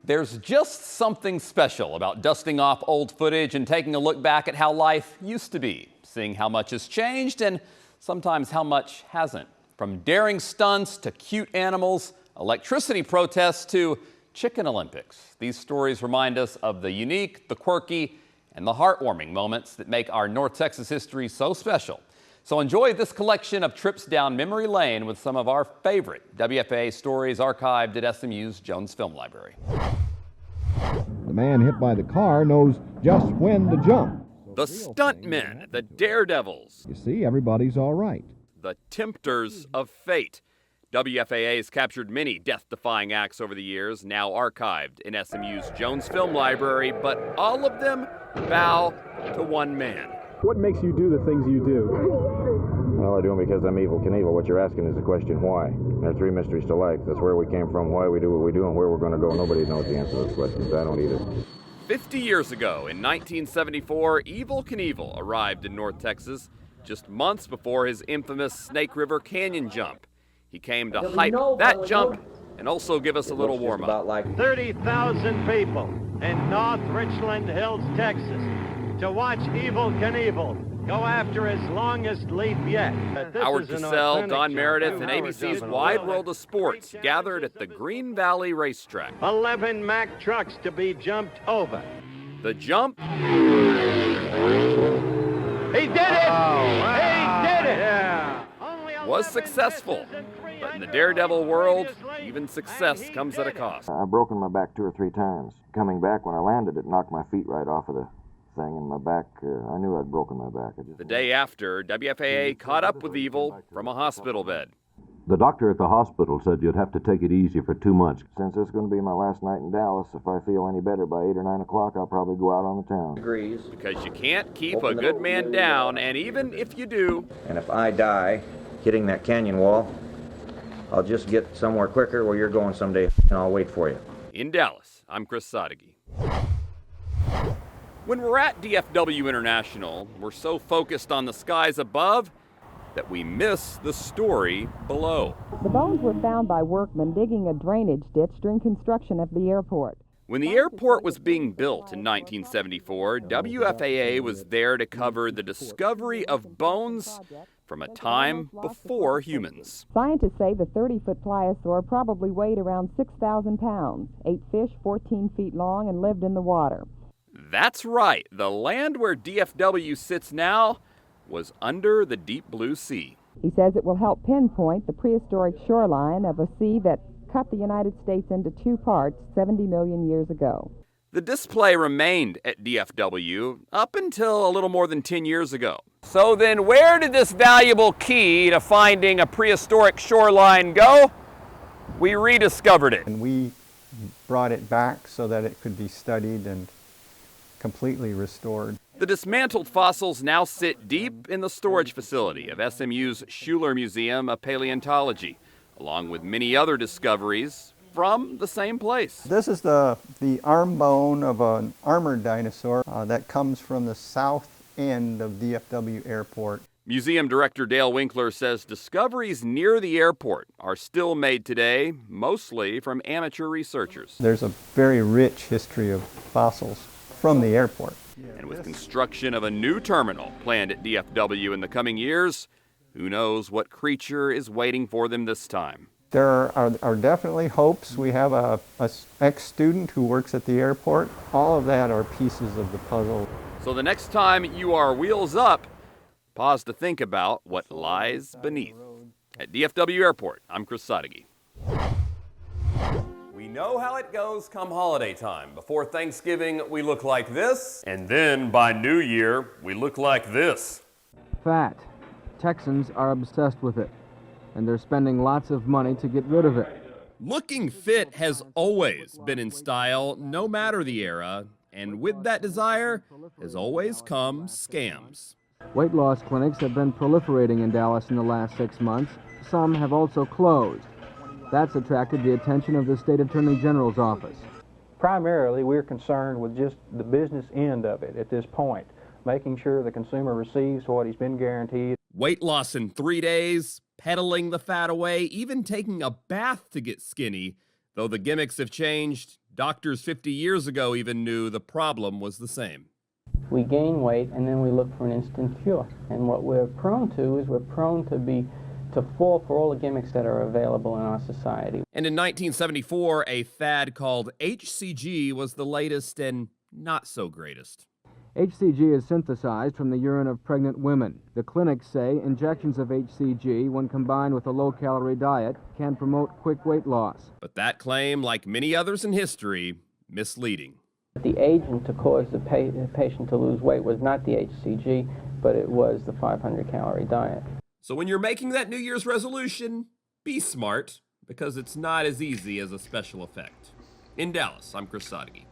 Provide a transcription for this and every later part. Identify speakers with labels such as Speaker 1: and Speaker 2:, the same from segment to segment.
Speaker 1: There's just something special about dusting off old footage and taking a look back at how life used to be, seeing how much has changed and sometimes how much hasn't. From daring stunts to cute animals, electricity protests to chicken Olympics. These stories remind us of the unique, the quirky, and the heartwarming moments that make our North Texas history so special. So enjoy this collection of trips down memory lane with some of our favorite WFAA stories archived at SMU's Jones Film Library.
Speaker 2: The man hit by the car knows just when to jump.
Speaker 1: The stuntmen, the daredevils.
Speaker 2: You see, everybody's all right.
Speaker 1: The tempters of fate. WFAA has captured many death-defying acts over the years, now archived in SMU's Jones Film Library, but all of them bow to one man.
Speaker 3: What makes you do the things you do?
Speaker 4: Well, I do them because I'm Evel Knievel. What you're asking is the question, why? There are three mysteries to life. That's where we came from, why we do what we do, and where we're going to go. Nobody knows the answer to those questions. I don't either.
Speaker 1: 50 years ago, in 1974, Evel Knievel arrived in North Texas just months before his infamous Snake River Canyon jump. He came to hype that jump and also give us a little warm-up.
Speaker 4: About like
Speaker 5: 30,000 people in North Richland Hills, Texas, to watch Evel Knievel go after his longest leap yet.
Speaker 1: Howard Cosell, Don Meredith, and ABC's Wide World of Sports gathered at the Green Valley Racetrack.
Speaker 5: 11 Mack trucks to be jumped over.
Speaker 1: The jump?
Speaker 5: He did it! He did it! Yeah.
Speaker 1: Was successful. But in the daredevil world, even success comes at a cost.
Speaker 4: I've broken my back 2 or 3 times. Coming back, when I landed, it knocked my feet right off of the thing, and my back, I knew I'd broken my back.
Speaker 1: The day after, WFAA caught up with Evel from a hospital bed.
Speaker 6: The doctor at the hospital said you'd have to take it easy for 2 months.
Speaker 4: Since this is going to be my last night in Dallas, if I feel any better by 8 or 9 o'clock, I'll probably go out on the town.
Speaker 1: Because you can't keep a good man down, and even if you do...
Speaker 4: And if I die hitting that canyon wall, I'll just get somewhere quicker where you're going someday, and I'll wait for you.
Speaker 1: In Dallas, I'm Chris Sadeghi. When we're at DFW International, we're so focused on the skies above that we miss the story below.
Speaker 7: The bones were found by workmen digging a drainage ditch during construction of the airport.
Speaker 1: When the airport was being built in 1974, WFAA was there to cover the discovery of bones from a time before humans.
Speaker 7: Scientists say the 30-foot pliosaur probably weighed around 6,000 pounds, ate fish 14 feet long, and lived in the water.
Speaker 1: That's right. The land where DFW sits now was under the deep blue sea.
Speaker 7: He says it will help pinpoint the prehistoric shoreline of a sea that cut the United States into 2 parts 70 million years ago.
Speaker 1: The display remained at DFW up until a little more than 10 years ago. So then where did this valuable key to finding a prehistoric shoreline go? We rediscovered it.
Speaker 8: And we brought it back so that it could be studied and completely restored.
Speaker 1: The dismantled fossils now sit deep in the storage facility of SMU's Schuler Museum of Paleontology, along with many other discoveries from the same place.
Speaker 8: This is the arm bone of an armored dinosaur that comes from the south end of DFW Airport.
Speaker 1: Museum Director Dale Winkler says discoveries near the airport are still made today, mostly from amateur researchers.
Speaker 8: There's a very rich history of fossils from the airport.
Speaker 1: And with construction of a new terminal planned at DFW in the coming years, who knows what creature is waiting for them this time.
Speaker 8: There are definitely hopes. We have a ex-student who works at the airport. All of that are pieces of the puzzle.
Speaker 1: So the next time you are wheels up, pause to think about what lies beneath. At DFW Airport, I'm Chris Sadeghi. We know how it goes come holiday time. Before Thanksgiving, we look like this, and then by New Year, we look like this.
Speaker 9: Fat. Texans are obsessed with it, and they're spending lots of money to get rid of it.
Speaker 1: Looking fit has always been in style, no matter the era, and with that desire has always come scams.
Speaker 9: Weight loss clinics have been proliferating in Dallas in the last 6 months. Some have also closed. That's attracted the attention of the state attorney general's office.
Speaker 10: Primarily, we're concerned with just the business end of it at this point, making sure the consumer receives what he's been guaranteed.
Speaker 1: Weight loss in 3 days, peddling the fat away, even taking a bath to get skinny. Though the gimmicks have changed, Doctors 50 years ago even knew the problem was the same.
Speaker 10: We gain weight and then we look for an instant cure. And what we're prone to is we're prone to fall for all the gimmicks that are available in our society.
Speaker 1: And in 1974, a fad called HCG was the latest and not so greatest.
Speaker 9: HCG is synthesized from the urine of pregnant women. The clinics say injections of HCG, when combined with a low-calorie diet, can promote quick weight loss.
Speaker 1: But that claim, like many others in history, misleading.
Speaker 10: The agent to cause the patient to lose weight was not the HCG, but it was the 500-calorie diet.
Speaker 1: So when you're making that New Year's resolution, be smart, because it's not as easy as a special effect. In Dallas, I'm Chris Sadeghi.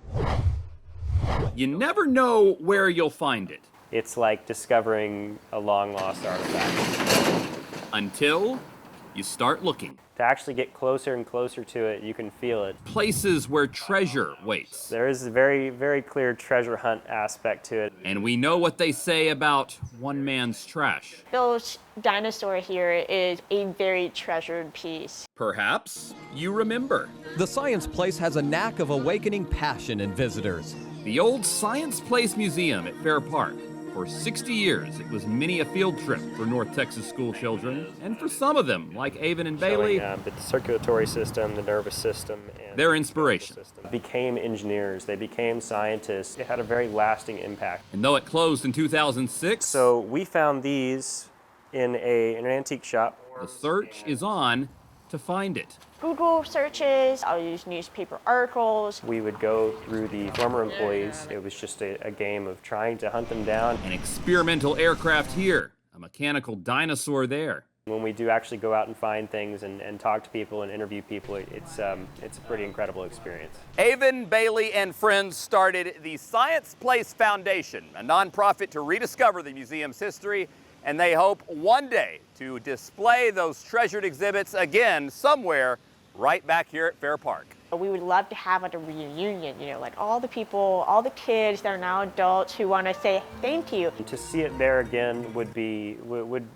Speaker 1: You never know where you'll find it.
Speaker 11: It's like discovering a long-lost artifact.
Speaker 1: Until you start looking.
Speaker 11: To actually get closer and closer to it, you can feel it.
Speaker 1: Places where treasure waits.
Speaker 11: There is a very, very clear treasure hunt aspect to it.
Speaker 1: And we know what they say about one man's trash.
Speaker 12: Bill's dinosaur here is a very treasured piece.
Speaker 1: Perhaps you remember.
Speaker 13: The Science Place has a knack of awakening passion in visitors.
Speaker 1: The old Science Place Museum at Fair Park. For 60 years, it was many a field trip for North Texas school children, and for some of them, like Avon and Bailey,
Speaker 11: the circulatory system, the nervous system, and
Speaker 1: their inspiration.
Speaker 11: Became engineers, they became scientists. It had a very lasting impact.
Speaker 1: And though it closed in 2006,
Speaker 11: so we found these in an antique shop.
Speaker 1: The search is on to find it.
Speaker 12: Google searches, I'll use newspaper articles.
Speaker 11: We would go through the former employees. It was just a game of trying to hunt them down.
Speaker 1: An experimental aircraft here, a mechanical dinosaur there.
Speaker 11: When we do actually go out and find things and talk to people and interview people, it's a pretty incredible experience.
Speaker 1: Avon, Bailey, and friends started the Science Place Foundation, a nonprofit to rediscover the museum's history, and they hope one day to display those treasured exhibits again somewhere right back here at Fair Park.
Speaker 12: We would love to have a reunion, like all the people, all the kids that are now adults who want to say thank you.
Speaker 11: To see it there again would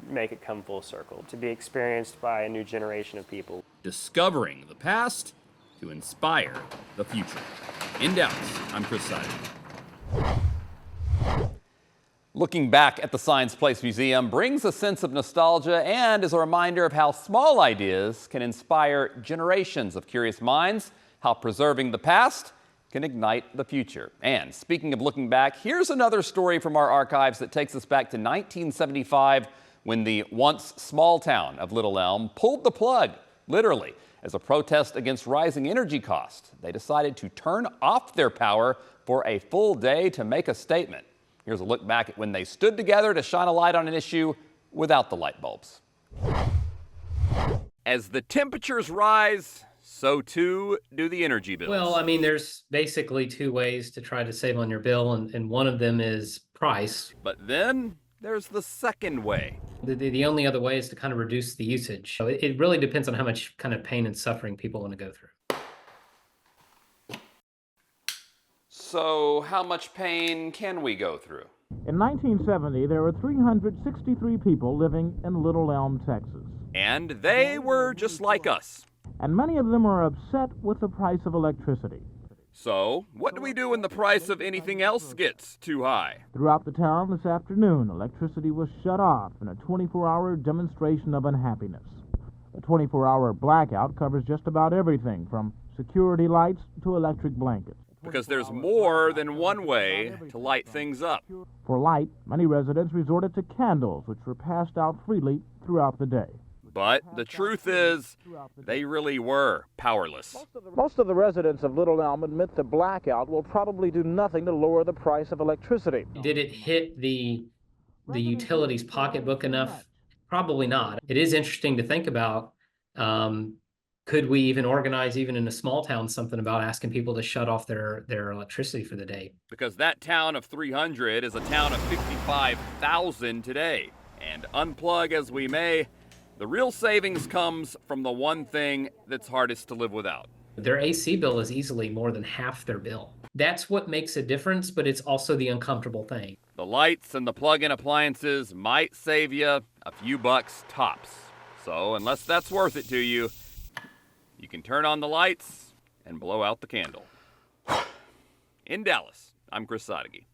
Speaker 11: make it come full circle, to be experienced by a new generation of people.
Speaker 1: Discovering the past to inspire the future. In Dallas, I'm Chris Sadeghi. Looking back at the Science Place Museum brings a sense of nostalgia and is a reminder of how small ideas can inspire generations of curious minds, how preserving the past can ignite the future. And speaking of looking back, here's another story from our archives that takes us back to 1975 when the once small town of Little Elm pulled the plug, literally, as a protest against rising energy costs. They decided to turn off their power for a full day to make a statement. Here's a look back at when they stood together to shine a light on an issue without the light bulbs. As the temperatures rise, so too do the energy bills.
Speaker 14: Well, I mean, there's basically two ways to try to save on your bill, and one of them is price.
Speaker 1: But then there's the second way.
Speaker 14: The only other way is to kind of reduce the usage. So it really depends on how much kind of pain and suffering people want to go through.
Speaker 1: So how much pain can we go through?
Speaker 15: In 1970, there were 363 people living in Little Elm, Texas.
Speaker 1: And they were just like us.
Speaker 15: And many of them are upset with the price of electricity.
Speaker 1: So, what do we do when the price of anything else gets too high?
Speaker 15: Throughout the town this afternoon, electricity was shut off in a 24-hour demonstration of unhappiness. The 24-hour blackout covers just about everything from security lights to electric blankets.
Speaker 1: Because there's more than one way to light things up.
Speaker 15: For light, many residents resorted to candles, which were passed out freely throughout the day.
Speaker 1: But the truth is, they really were powerless.
Speaker 15: Most of the residents of Little Elm admit the blackout will probably do nothing to lower the price of electricity.
Speaker 14: Did it hit the utilities pocketbook enough? Probably not. It is interesting to think about. Could we even organize, even in a small town, something about asking people to shut off their electricity for the day?
Speaker 1: Because that town of 300 is a town of 55,000 today. And unplug as we may, the real savings comes from the one thing that's hardest to live without.
Speaker 14: Their AC bill is easily more than half their bill. That's what makes a difference, but it's also the uncomfortable thing.
Speaker 1: The lights and the plug-in appliances might save you a few bucks tops. So unless that's worth it to you, you can turn on the lights and blow out the candle. In Dallas, I'm Chris Sadeghi.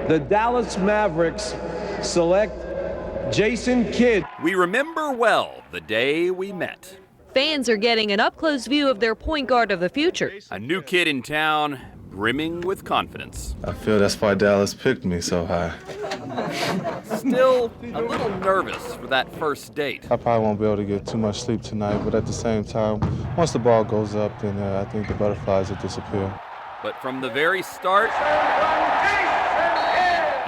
Speaker 16: The Dallas Mavericks select Jason Kidd.
Speaker 1: We remember well the day we met.
Speaker 17: Fans are getting an up-close view of their point guard of the future.
Speaker 1: A new kid in town, brimming with confidence.
Speaker 18: I feel that's why Dallas picked me so high.
Speaker 1: Still a little nervous for that first date.
Speaker 18: I probably won't be able to get too much sleep tonight, but at the same time, once the ball goes up, then I think the butterflies will disappear.
Speaker 1: But from the very start,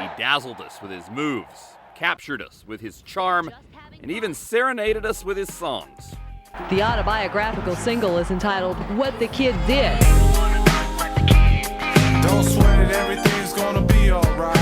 Speaker 1: he dazzled us with his moves, captured us with his charm, and even serenaded us with his songs.
Speaker 17: The autobiographical single is entitled What the Kid Did.
Speaker 18: Don't sweat it, everything's gonna be alright.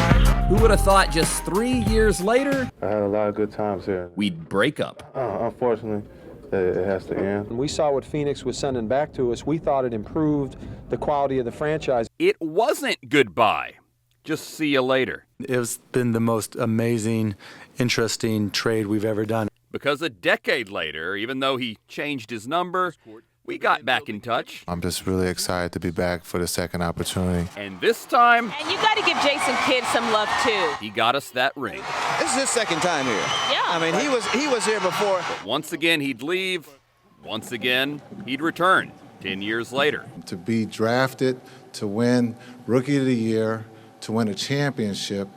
Speaker 1: Who would have thought just 3 years later,
Speaker 18: I had a lot of good times here.
Speaker 1: we'd break up?
Speaker 18: Unfortunately, it has to end.
Speaker 16: We saw what Phoenix was sending back to us. We thought it improved the quality of the franchise.
Speaker 1: It wasn't goodbye. Just see you later.
Speaker 19: It's been the most amazing, interesting trade we've ever done.
Speaker 1: Because a decade later, even though he changed his number, we got back in touch.
Speaker 18: I'm just really excited to be back for the second opportunity.
Speaker 1: And this time,
Speaker 20: And you got to give Jason Kidd some love too.
Speaker 1: he got us that ring.
Speaker 21: This is his second time here.
Speaker 20: Yeah.
Speaker 21: I mean, he was here before.
Speaker 1: But once again, he'd leave. Once again, he'd return 10 years later.
Speaker 18: To be drafted, to win Rookie of the Year, to win a championship,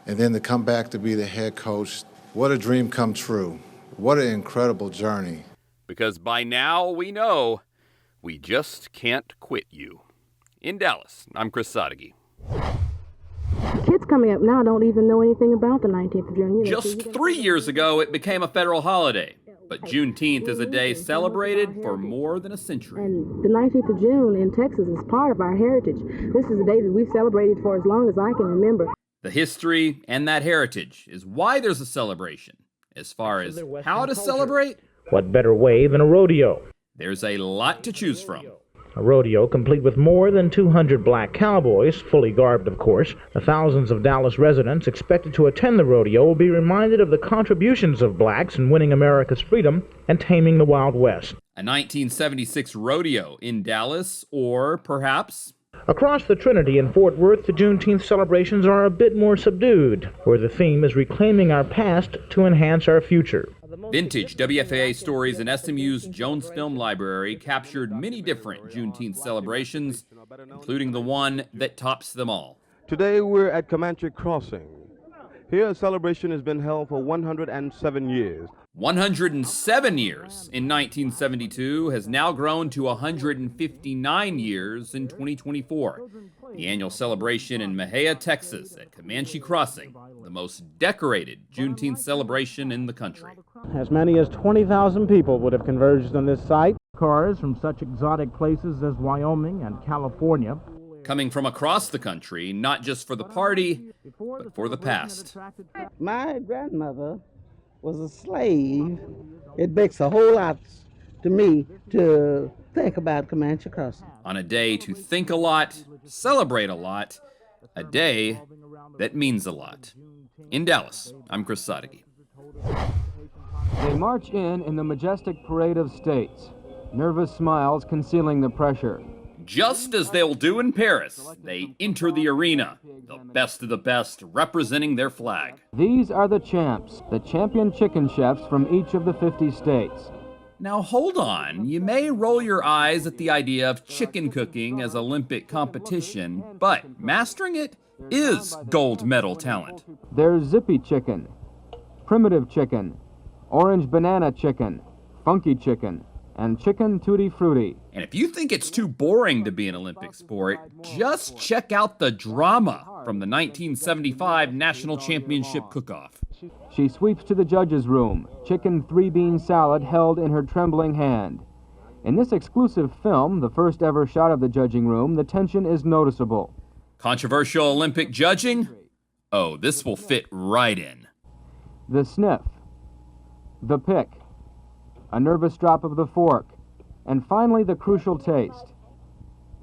Speaker 18: and then to come back to be the head coach, what a dream come true. What an incredible journey.
Speaker 1: Because by now we know we just can't quit you. In Dallas, I'm Chris Sadeghi.
Speaker 22: Kids coming up now don't even know anything about the 19th of June.
Speaker 1: Just 3 years ago, it became a federal holiday. But Juneteenth is a day celebrated for more than a century.
Speaker 22: And the 19th of June in Texas is part of our heritage. This is a day that we've celebrated for as long as I can remember.
Speaker 1: The history and that heritage is why there's a celebration. As far as how to celebrate,
Speaker 23: what better way than a rodeo?
Speaker 1: there's a lot to choose from.
Speaker 23: A rodeo complete with more than 200 black cowboys, fully garbed of course. The thousands of Dallas residents expected to attend the rodeo will be reminded of the contributions of blacks in winning America's freedom and taming the Wild West.
Speaker 1: A 1976 rodeo in Dallas, or perhaps
Speaker 23: Across the Trinity in Fort Worth, the Juneteenth celebrations are a bit more subdued, where the theme is reclaiming our past to enhance our future.
Speaker 1: vintage WFAA stories in SMU's Jones Film Library captured many different Juneteenth celebrations, including the one that tops them all.
Speaker 24: Today we're at Comanche Crossing. Here a celebration has been held for 107 years.
Speaker 1: 107 years in 1972 has now grown to 159 years in 2024. The annual celebration in Mejia, Texas at Comanche Crossing, the most decorated Juneteenth celebration in the country.
Speaker 15: As many as 20,000 people would have converged on this site. Cars from such exotic places as Wyoming and California.
Speaker 1: Coming from across the country, not just for the party, but for the past.
Speaker 25: My grandmother was a slave. It makes a whole lot to me to think about Comanche Crossing.
Speaker 1: On a day to think a lot, celebrate a lot, a day that means a lot. In Dallas, I'm Chris Sadeghi.
Speaker 9: They march in the majestic parade of states, nervous smiles concealing the pressure.
Speaker 1: Just as they'll do in Paris, they enter the arena, the best of the best, representing their flag.
Speaker 9: These are the champs, the champion chicken chefs from each of the 50 states.
Speaker 1: Now hold on, you may roll your eyes at the idea of chicken cooking as Olympic competition, but mastering it is gold medal talent.
Speaker 9: There's zippy chicken, primitive chicken, orange banana chicken, funky chicken, and chicken tutti frutti.
Speaker 1: And if you think it's too boring to be an Olympic sport, just check out the drama from the 1975 National Championship Cook-Off.
Speaker 9: She sweeps to the judges' room, chicken 3-bean salad held in her trembling hand. In this exclusive film, the first ever shot of the judging room, the tension is noticeable.
Speaker 1: Controversial Olympic judging? Oh, this will fit right in.
Speaker 9: The sniff, the pick, a nervous drop of the fork, and finally the crucial taste.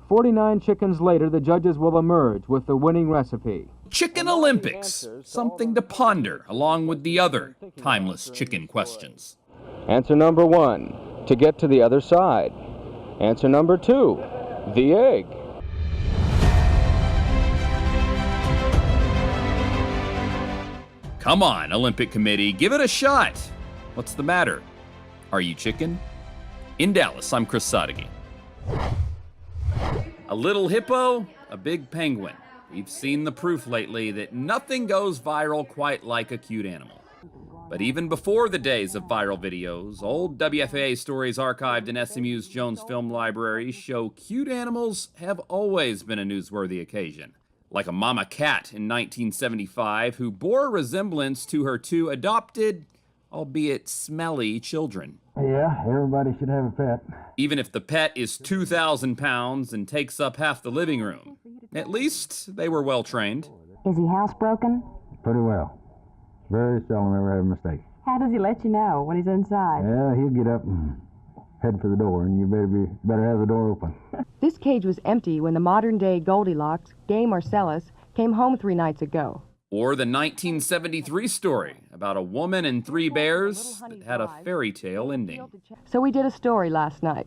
Speaker 9: 49 chickens later, the judges will emerge with the winning recipe.
Speaker 1: Chicken Olympics, something to ponder along with the other timeless chicken questions.
Speaker 9: Answer number 1, to get to the other side. Answer number 2, the egg.
Speaker 1: Come on, Olympic Committee, give it a shot. What's the matter? Are you chicken? In Dallas, I'm Chris Sadeghi. A little hippo, a big penguin. We've seen the proof lately that nothing goes viral quite like a cute animal. But even before the days of viral videos, old WFAA stories archived in SMU's Jones Film Library show cute animals have always been a newsworthy occasion. Like a mama cat in 1975 who bore a resemblance to her two adopted, albeit smelly, children.
Speaker 2: Yeah, everybody should have a pet.
Speaker 1: Even if the pet is 2,000 pounds and takes up half the living room. At least they were well trained.
Speaker 3: Is he housebroken?
Speaker 2: Pretty well. Very seldom ever have a mistake.
Speaker 3: How does he let you know when he's inside?
Speaker 2: Yeah, he'll get up and head for the door, and you better have the door open.
Speaker 7: This cage was empty when the modern-day Goldilocks, Gay Marcellus, came home 3 nights ago.
Speaker 1: Or the 1973 story about a woman and 3 bears that had a fairy tale ending.
Speaker 7: So we did a story last night.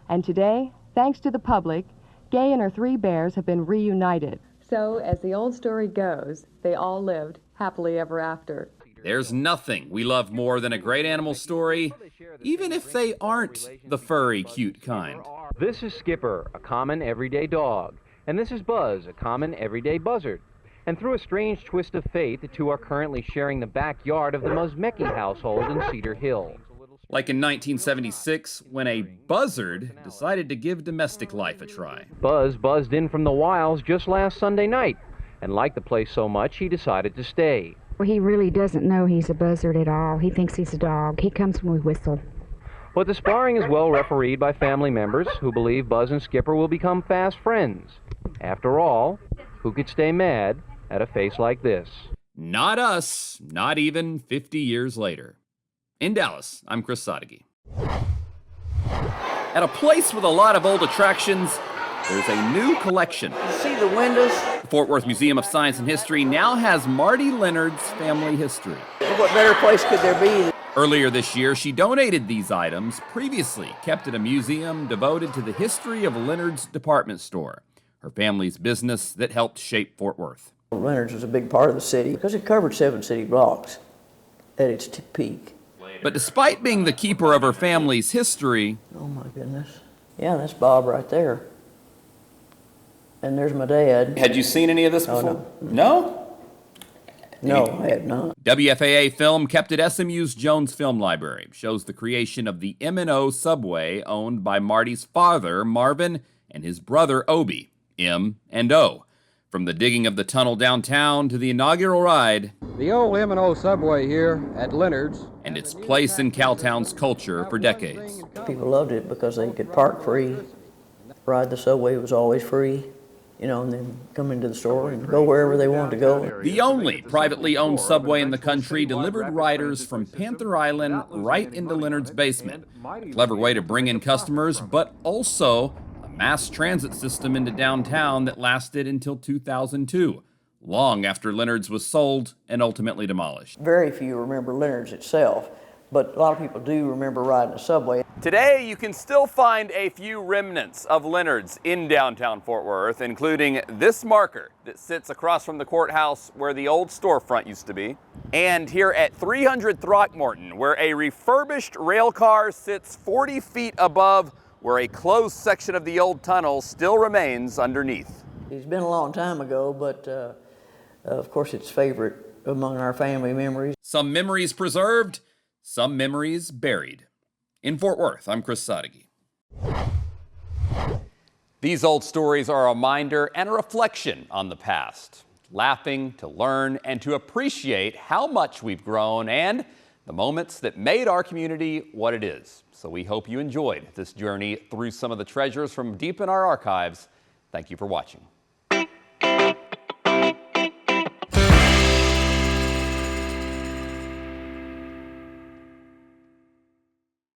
Speaker 7: And today, thanks to the public, Gay and her 3 bears have been reunited. So, as the old story goes, they all lived happily ever after.
Speaker 1: There's nothing we love more than a great animal story, even if they aren't the furry, cute kind.
Speaker 9: This is Skipper, a common everyday dog. And this is Buzz, a common everyday buzzard. And through a strange twist of fate, the two are currently sharing the backyard of the Mosmecki household in Cedar Hill.
Speaker 1: Like in 1976, when a buzzard decided to give domestic life a try.
Speaker 9: Buzz buzzed in from the wilds just last Sunday night, and liked the place so much he decided to stay.
Speaker 22: Well, he really doesn't know he's a buzzard at all. He thinks he's a dog. He comes when we whistle.
Speaker 9: But the sparring is well refereed by family members who believe Buzz and Skipper will become fast friends. After all, who could stay mad at a face like this?
Speaker 1: Not us, not even 50 years later. In Dallas, I'm Chris Sadeghi. At a place with a lot of old attractions, there's a new collection.
Speaker 4: See the windows?
Speaker 1: The Fort Worth Museum of Science and History now has Marty Leonard's family history.
Speaker 4: What better place could there be?
Speaker 1: Earlier this year, she donated these items, previously kept at a museum devoted to the history of Leonard's department store, her family's business that helped shape Fort Worth.
Speaker 4: Leonard's was a big part of the city because it covered 7 city blocks at its peak.
Speaker 1: But despite being the keeper of her family's history...
Speaker 4: Oh my goodness. Yeah, that's Bob right there. And there's my dad.
Speaker 1: Had you seen any of this before? No?
Speaker 4: No, I had not.
Speaker 1: WFAA Film kept at SMU's Jones Film Library shows the creation of the M&O subway owned by Marty's father, Marvin, and his brother, Obie, M and O. From the digging of the tunnel downtown to the inaugural ride.
Speaker 5: The old M&O subway here at Leonard's.
Speaker 1: And its place in Cowtown's culture for decades.
Speaker 4: People loved it because they could park free, ride the subway was always free, and then come into the store and go wherever they wanted to go.
Speaker 1: The only privately owned subway in the country delivered riders from Panther Island right into Leonard's basement. A clever way to bring in customers, but also a mass transit system into downtown that lasted until 2002. Long after Leonard's was sold and ultimately demolished.
Speaker 4: Very few remember Leonard's itself, but a lot of people do remember riding the subway.
Speaker 1: Today, you can still find a few remnants of Leonard's in downtown Fort Worth, including this marker that sits across from the courthouse where the old storefront used to be, and here at 300 Throckmorton, where a refurbished rail car sits 40 feet above where a closed section of the old tunnel still remains underneath.
Speaker 4: It's been a long time ago, but of course it's favorite among our family memories.
Speaker 1: Some memories preserved, some memories buried. In Fort Worth, I'm Chris Sadeghi. These old stories are a reminder and a reflection on the past, laughing to learn and to appreciate how much we've grown and the moments that made our community what it is. So we hope you enjoyed this journey through some of the treasures from deep in our archives. Thank you for watching.